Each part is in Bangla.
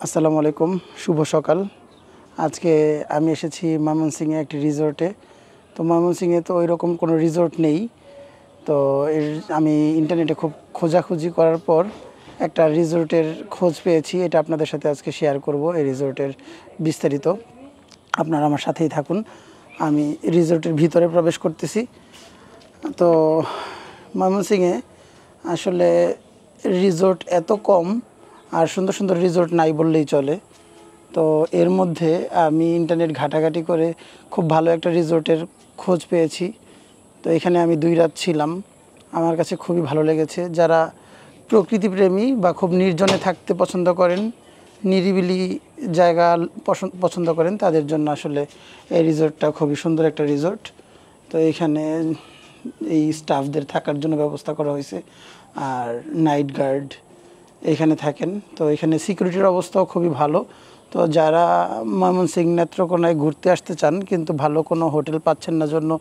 আসসালামু আলাইকুম, শুভ সকাল। আজকে আমি এসেছি ময়মনসিংহে একটি রিসোর্টে। তো ময়মনসিংহে তো ওই রকম কোনো রিসোর্ট নেই। তো আমি ইন্টারনেটে খুব খোঁজাখুঁজি করার পর একটা রিসোর্টের খোঁজ পেয়েছি। এটা আপনাদের সাথে আজকে শেয়ার করব, এই রিসোর্টের বিস্তারিত। আপনারা আমার সাথেই থাকুন। আমি রিসোর্টের ভিতরে প্রবেশ করতেছি। তো ময়মনসিংহে আসলে রিসোর্ট এত কম, আর সুন্দর সুন্দর রিসোর্ট নাই বললেই চলে। তো এর মধ্যে আমি ইন্টারনেট ঘাটাঘাটি করে খুব ভালো একটা রিসোর্টের খোঁজ পেয়েছি। তো এখানে আমি 2 রাত ছিলাম। আমার কাছে খুবই ভালো লেগেছে। যারা প্রকৃতিপ্রেমী বা খুব নির্জনে থাকতে পছন্দ করেন, নিরিবিলি জায়গা পছন্দ করেন, তাদের জন্য আসলে এই রিসোর্টটা খুবই সুন্দর একটা রিসোর্ট। তো এখানে এই স্টাফদের থাকার জন্য ব্যবস্থা করা হয়েছে, আর নাইট গার্ড এখানে থাকেন। তো এখানে সিকিউরিটির অবস্থাও খুবই ভালো। তো যারা ময়মনসিংহ নেত্রকোনায় ঘুরতে আসতে চান কিন্তু ভালো কোনো হোটেল পাচ্ছেন না, জন্য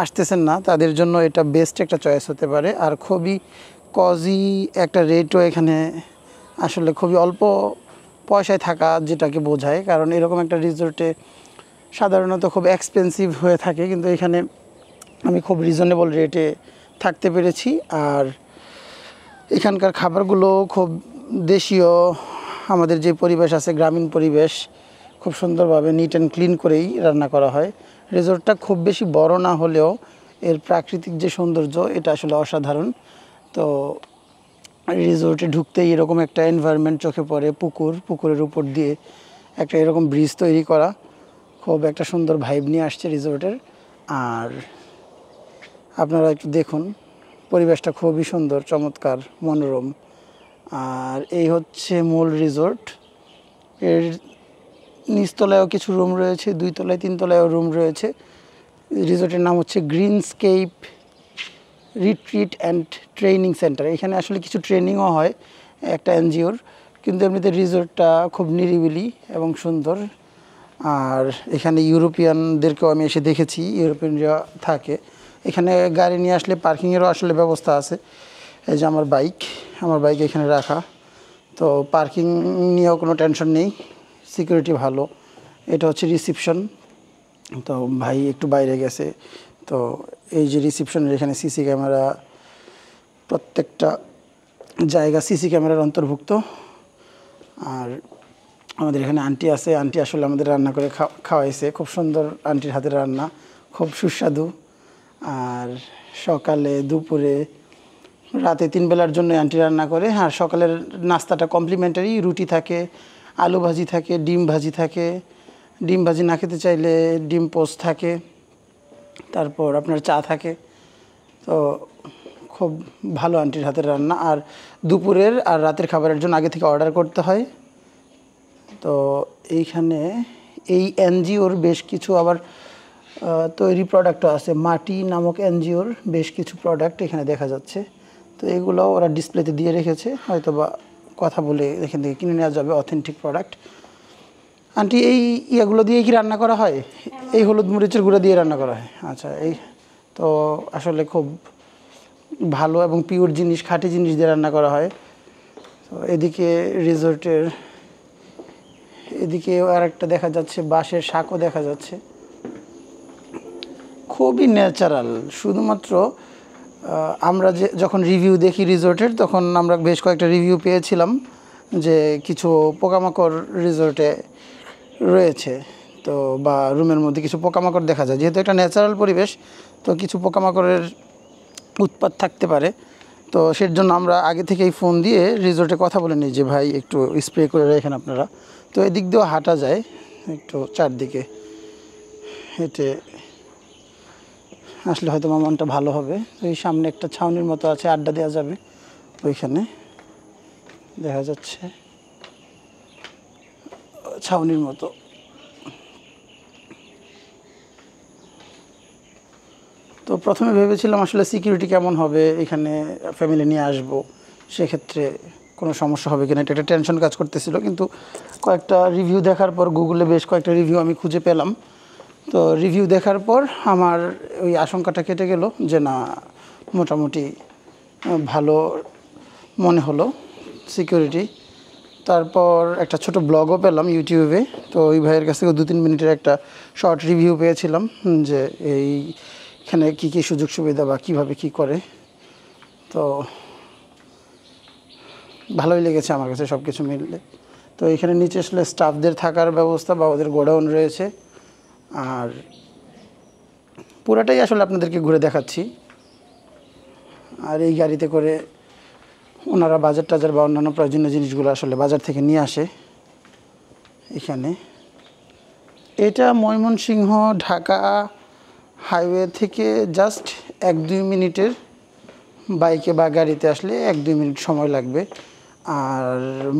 আসতেছেন না, তাদের জন্য এটা বেস্ট একটা চয়েস হতে পারে। আর খুবই কজি একটা রেটও এখানে, আসলে খুবই অল্প পয়সায় থাকা যেটাকে বোঝায়। কারণ এরকম একটা রিসোর্টে সাধারণত খুব এক্সপেন্সিভ হয়ে থাকে, কিন্তু এখানে আমি খুব রিজনেবল রেটে থাকতে পেরেছি। আর এখানকার খাবারগুলো খুব দেশীয়, আমাদের যে পরিবেশ আছে গ্রামীণ পরিবেশ, খুব সুন্দরভাবে নিট অ্যান্ড ক্লিন করেই রান্না করা হয়। রিসোর্টটা খুব বেশি বড় না হলেও এর প্রাকৃতিক যে সৌন্দর্য, এটা আসলে অসাধারণ। তো রিসোর্টে ঢুকতেই এরকম একটা এনভায়রনমেন্ট চোখে পড়ে, পুকুরের উপর দিয়ে একটা এরকম ব্রিজ তৈরি করা, খুব একটা সুন্দর ভাইব নিয়ে আসছে রিসোর্টের। আর আপনারা একটু দেখুন, পরিবেশটা খুবই সুন্দর, চমৎকার, মনোরম। আর এই হচ্ছে মূল রিসোর্ট। এর নিচতলায়ও কিছু রুম রয়েছে, 2 তলায় 3 তলায়ও রুম রয়েছে। রিসোর্টের নাম হচ্ছে গ্রিনস্কেপ রিট্রিট অ্যান্ড ট্রেনিং সেন্টার। এখানে আসলে কিছু ট্রেনিংও হয় একটা এনজিওর, কিন্তু এমনিতে রিসোর্টটা খুব নিরিবিলি এবং সুন্দর। আর এখানে ইউরোপিয়ানদেরকেও আমি এসে দেখেছি, ইউরোপিয়ানরা থাকে এখানে। গাড়ি নিয়ে আসলে পার্কিংয়েরও আসলে ব্যবস্থা আছে। এই যে আমার বাইক এখানে রাখা। তো পার্কিং নিয়েও কোনো টেনশন নেই, সিকিউরিটি ভালো। এটা হচ্ছে রিসিপশন। তো ভাই একটু বাইরে গেছে। তো এই যে রিসিপশনের এখানে সিসি ক্যামেরা, প্রত্যেকটা জায়গা সিসি ক্যামেরার অন্তর্ভুক্ত। আর আমাদের এখানে আন্টি আছে, আন্টি আসলে আমাদের রান্না করে খাওয়াইছে। খুব সুন্দর আন্টির হাতের রান্না, খুব সুস্বাদু। আর সকালে, দুপুরে, রাতে 3 বেলার জন্য আন্টি রান্না করে। আর সকালের নাস্তাটা কমপ্লিমেন্টারি, রুটি থাকে, আলু ভাজি থাকে, ডিম ভাজি থাকে। ডিম ভাজি না খেতে চাইলে ডিম পোস্ট থাকে, তারপর আপনার চা থাকে। তো খুব ভালো আন্টির হাতের রান্না। আর দুপুরের আর রাতের খাবারের জন্য আগে থেকে অর্ডার করতে হয়। তো এইখানে এই এনজিওর বেশ কিছু আবার তৈরি প্রোডাক্টও আছে। মাটি নামক এনজিওর বেশ কিছু প্রোডাক্ট এখানে দেখা যাচ্ছে। তো এগুলো ওরা ডিসপ্লেতে দিয়ে রেখেছে, হয়তো বা কথা বলে এখান থেকে কিনে নেওয়া যাবে অথেন্টিক প্রোডাক্ট। আন্টি, এই ইয়েগুলো দিয়ে কি রান্না করা হয়? এই হলুদ মরিচের গুঁড়ো দিয়ে রান্না করা হয়? আচ্ছা। এই তো আসলে খুব ভালো এবং পিওর জিনিস, খাঁটি জিনিস দিয়ে রান্না করা হয়। তো এদিকে রিসোর্টের এদিকে আর একটা দেখা যাচ্ছে, বাঁশের শাকও দেখা যাচ্ছে। খুবই ন্যাচারাল। শুধুমাত্র আমরা যখন রিভিউ দেখি রিসোর্টের, তখন আমরা বেশ কয়েকটা রিভিউ পেয়েছিলাম যে কিছু পোকামাকড় রিসোর্টে রয়েছে। তো বা রুমের মধ্যে কিছু পোকামাকড় দেখা যায়। যেহেতু একটা ন্যাচারাল পরিবেশ, তো কিছু পোকামাকড়ের উৎপাত থাকতে পারে। তো সের জন্য আমরা আগে থেকেই ফোন দিয়ে রিসোর্টে কথা বলে নিই যে ভাই একটু স্প্রে করে রাখেন আপনারা। তো এদিক দিয়েও হাঁটা যায়, একটু চারদিকে হেঁটে আসলে হয়তো মনটা ভালো হবে। ওই সামনে একটা ছাউনির মতো আছে, আড্ডা দেওয়া যাবে ওইখানে, দেখা যাচ্ছে ছাউনির মতো। তো প্রথমে ভেবেছিলাম আসলে সিকিউরিটি কেমন হবে, এখানে ফ্যামিলি নিয়ে আসবো, সেক্ষেত্রে কোনো সমস্যা হবে কিনা, এটা একটা টেনশন কাজ করতেছিল। কিন্তু কয়েকটা রিভিউ দেখার পর, গুগলে বেশ কয়েকটা রিভিউ আমি খুঁজে পেলাম। তো রিভিউ দেখার পর আমার ওই আশঙ্কাটা কেটে গেল যে না, মোটামুটি ভালো মনে হলো সিকিউরিটি। তারপর একটা ছোট ব্লগও পেলাম ইউটিউবে। তো ওই ভাইয়ের কাছ থেকে 2-3 মিনিটের একটা শর্ট রিভিউ পেয়েছিলাম যে এইখানে কী কী সুযোগ সুবিধা বা কীভাবে কী করে। তো ভালোই লেগেছে আমার কাছে সব কিছু মিললে। তো এখানে নিচে আসলে স্টাফদের থাকার ব্যবস্থা বা ওদের গোডাউন রয়েছে। আর পুরাটাই আসলে আপনাদেরকে ঘুরে দেখাচ্ছি। আর এই গাড়িতে করে ওনারা বাজার টাজার বা অন্যান্য প্রয়োজনীয় জিনিসগুলো আসলে বাজার থেকে নিয়ে আসে এখানে। এটা ময়মনসিংহ ঢাকা হাইওয়ে থেকে জাস্ট 1-2 মিনিটের, বাইকে বা গাড়িতে আসলে 1-2 মিনিট সময় লাগবে। আর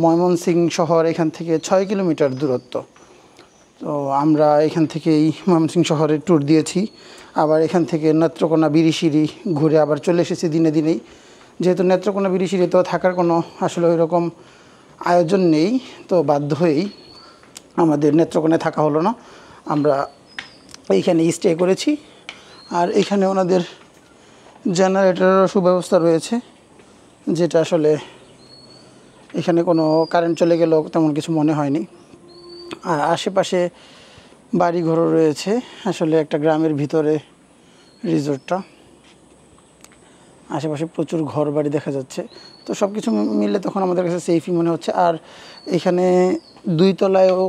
ময়মনসিংহ শহর এখান থেকে 6 কিলোমিটার দূরত্ব। তো আমরা এখান থেকেই ময়মনসিংহ শহরে ট্যুর দিয়েছি। আবার এখান থেকে নেত্রকোনা বিরিশিরি ঘুরে আবার চলে এসেছি দিনে দিনেই। যেহেতু নেত্রকোনা বিরিশিরি তো থাকার কোনো আসলে ওই রকম আয়োজন নেই, তো বাধ্য হয়েই আমাদের নেত্রকোনায় থাকা হলো না, আমরা এইখানে স্টে করেছি। আর এখানে ওনাদের জেনারেটরেরও সুব্যবস্থা রয়েছে, যেটা আসলে এখানে কোনো কারেন্ট চলে গেলেও তেমন কিছু মনে হয়নি। আর আশেপাশে বাড়িঘরও রয়েছে, আসলে একটা গ্রামের ভিতরে রিসোর্টটা, আশেপাশে প্রচুর ঘর বাড়ি দেখা যাচ্ছে। তো সব কিছু মিলে তখন আমাদের কাছে সেফই মনে হচ্ছে। আর এখানে 2 তলায়ও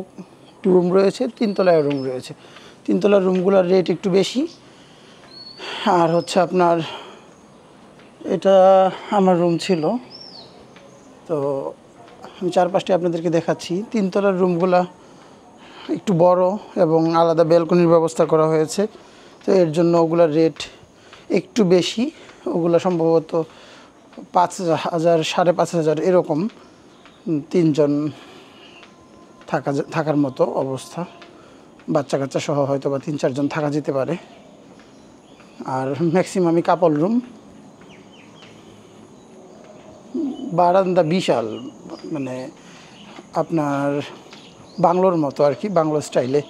রুম রয়েছে, 3 তলায়ও রুম রয়েছে। 3 তলার রুমগুলোর রেট একটু বেশি। আর হচ্ছে আপনার এটা আমার রুম ছিল, তো আমি 4-5টি আপনাদেরকে দেখাচ্ছি। 3 তলার রুমগুলা একটু বড় এবং আলাদা ব্যালকনির ব্যবস্থা করা হয়েছে, তো এর জন্য ওগুলার রেট একটু বেশি। ওগুলো সম্ভবত 5,000 5,500 এরকম, 3 জন থাকার মতো অবস্থা। বাচ্চা কাচ্চা সহ হয়তো বা 3-4 জন থাকা যেতে পারে। আর ম্যাক্সিমামই কাপল রুম। বারান্দা বিশাল, মানে আপনার বাংলোর মতো আর কি, বাংলো স্টাইলে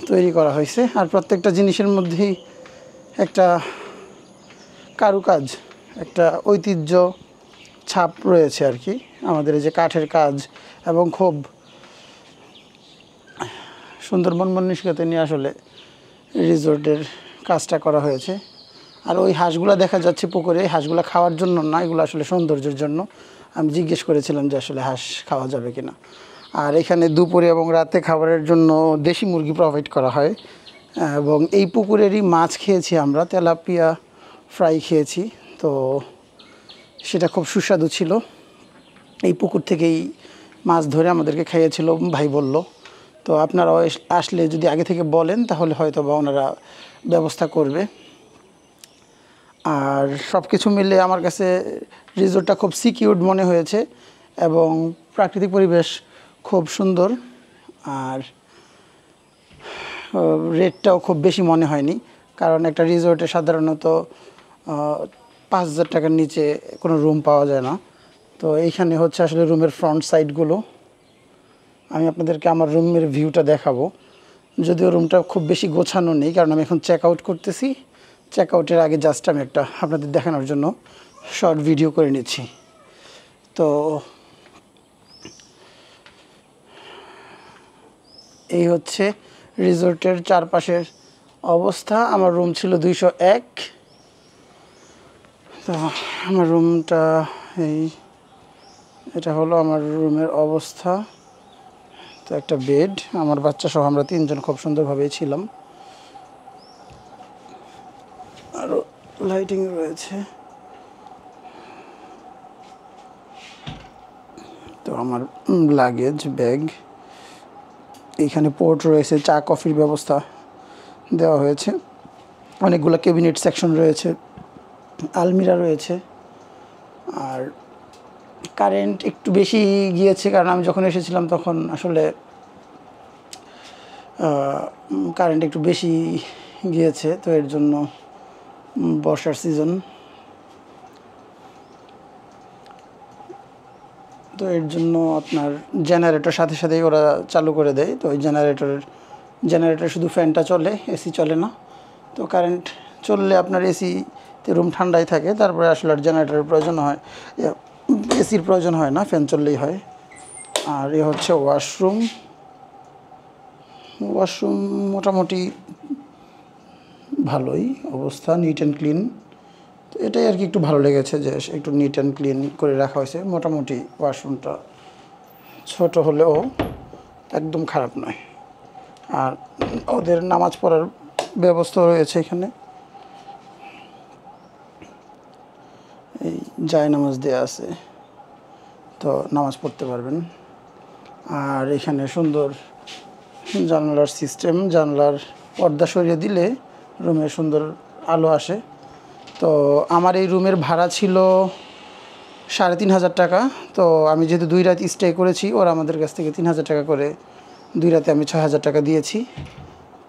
তৈরি করা হয়েছে। আর প্রত্যেকটা জিনিসের মধ্যেই একটা কারুকাজ, একটা ঐতিহ্য ছাপ রয়েছে আর কি। আমাদের এই যে কাঠের কাজ এবং খুব সুন্দর মন মানসিকতা নিয়ে আসলে রিসোর্টের কাজটা করা হয়েছে। আর ওই হাঁসগুলো দেখা যাচ্ছে পুকুরে, হাঁসগুলো খাওয়ার জন্য না, এগুলো আসলে সৌন্দর্যের জন্য। আমি জিজ্ঞেস করেছিলাম যে আসলে হাঁস খাওয়া যাবে কিনা। আর এখানে দুপুরে এবং রাতে খাবারের জন্য দেশি মুরগি প্রোভাইড করা হয়। এবং এই পুকুরেরই মাছ খেয়েছি আমরা, তেলাপিয়া ফ্রাই খেয়েছি, তো সেটা খুব সুস্বাদু ছিল। এই পুকুর থেকেই মাছ ধরে আমাদেরকে খাইয়েছিল ভাই বলল। তো আপনারাও আসলে যদি আগে থেকে বলেন তাহলে হয়তো বা ওনারা ব্যবস্থা করবে। আর সব কিছু মিলে আমার কাছে রিসোর্টটা খুব সিকিউরড মনে হয়েছে এবং প্রাকৃতিক পরিবেশ খুব সুন্দর। আর রেটটাও খুব বেশি মনে হয়নি, কারণ একটা রিসোর্টে সাধারণত 5,000 টাকার নিচে কোনো রুম পাওয়া যায় না। তো এইখানে হচ্ছে আসলে রুমের ফ্রন্ট সাইডগুলো, আমি আপনাদেরকে আমার রুমের ভিউটা দেখাবো। যদিও রুমটা খুব বেশি গোছানো নেই, কারণ আমি এখন চেক আউট করতেছি। চেক আউটের আগে জাস্ট আমি একটা আপনাদের দেখানোর জন্য শর্ট ভিডিও করে নিচ্ছি। তো এই হচ্ছে রিসোর্টের চারপাশের অবস্থা। আমার রুম ছিল 201। তো আমার রুমটা এটা হলো আমার রুমের অবস্থা। তো একটা বেড, আমার বাচ্চা সহ আমরা 3 জন খুব সুন্দরভাবেই ছিলাম। আরও লাইটিং রয়েছে। তো আমার লাগেজ ব্যাগ, এখানে পোর্ট রয়েছে, চা কফির ব্যবস্থা দেওয়া হয়েছে, অনেকগুলো ক্যাবিনেট সেকশন রয়েছে, আলমিরা রয়েছে। আর কারেন্ট একটু বেশি গিয়েছে, কারণ আমি যখন এসেছিলাম তখন আসলে কারেন্ট একটু বেশি গিয়েছে। তো এর জন্য বর্ষার সিজন, তো এর জন্য আপনার জেনারেটর সাথে সাথেই ওরা চালু করে দেয়। তো ওই জেনারেটর শুধু ফ্যানটা চলে, এসি চলে না। তো কারেন্ট চললে আপনার এসিতে রুম ঠান্ডাই থাকে, তারপরে আসলে আর জেনারেটরের প্রয়োজন হয়, এসির প্রয়োজন হয় না, ফ্যান চললেই হয়। আর এ হচ্ছে ওয়াশরুম। ওয়াশরুম মোটামুটি ভালোই অবস্থা, নিট অ্যান্ড ক্লিন। তো এটাই আর কি একটু ভালো লেগেছে যে একটু নিট অ্যান্ড ক্লিন করে রাখা হয়েছে। মোটামুটি ওয়াশরুমটা ছোট হলেও একদম খারাপ নয়। আর ওদের নামাজ পড়ার ব্যবস্থা রয়েছে এখানে, এই জায় নামাজ দেওয়া আছে, তো নামাজ পড়তে পারবেন। আর এখানে সুন্দর জানলার সিস্টেম, জানলার পর্দা সরিয়ে দিলে রুমে সুন্দর আলো আসে। তো আমার এই রুমের ভাড়া ছিল 3,500 টাকা। তো আমি যেহেতু 2 রাত স্টে করেছি, ওরা আমাদের কাছ থেকে 3,000 টাকা করে, 2 রাতে আমি 6,000 টাকা দিয়েছি।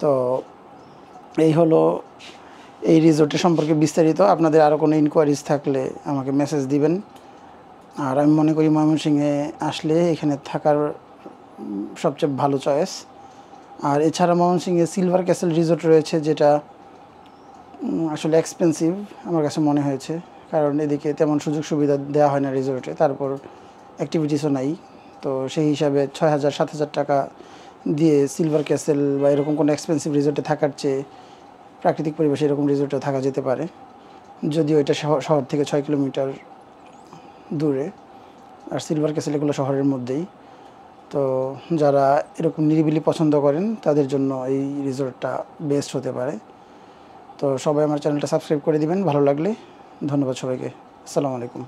তো এই হলো এই রিসোর্টের সম্পর্কে বিস্তারিত। আপনাদের আরও কোনো ইনকোয়ারিজ থাকলে আমাকে মেসেজ দিবেন। আর আমি মনে করি ময়মনসিংহে আসলে এখানে থাকার সবচেয়ে ভালো চয়েস। আর এছাড়া ময়মনসিংহে সিলভার ক্যাসেল রিসোর্ট রয়েছে, যেটা আসলে এক্সপেন্সিভ আমার কাছে মনে হয়েছে, কারণ এদিকে তেমন সুযোগ সুবিধা দেওয়া হয় না রিসোর্টে, তারপর অ্যাক্টিভিটিসও নাই। তো সেই হিসাবে 6,000-7,000 টাকা দিয়ে সিলভার ক্যাসেল বা এরকম কোনো এক্সপেন্সিভ রিসোর্টে থাকার চেয়ে প্রাকৃতিক পরিবেশে এরকম রিসোর্টে থাকা যেতে পারে, যদিও এটা শহর থেকে 6 কিলোমিটার দূরে। আর সিলভার ক্যাসেল এগুলো শহরের মধ্যেই। তো যারা এরকম নিরিবিলি পছন্দ করেন তাদের জন্য এই রিসোর্টটা বেস্ট হতে পারে। তো সবাই আমার চ্যানেলটা সাবস্ক্রাইব করে দিবেন ভালো লাগলে। ধন্যবাদ সবাইকে। আসসালামু আলাইকুম।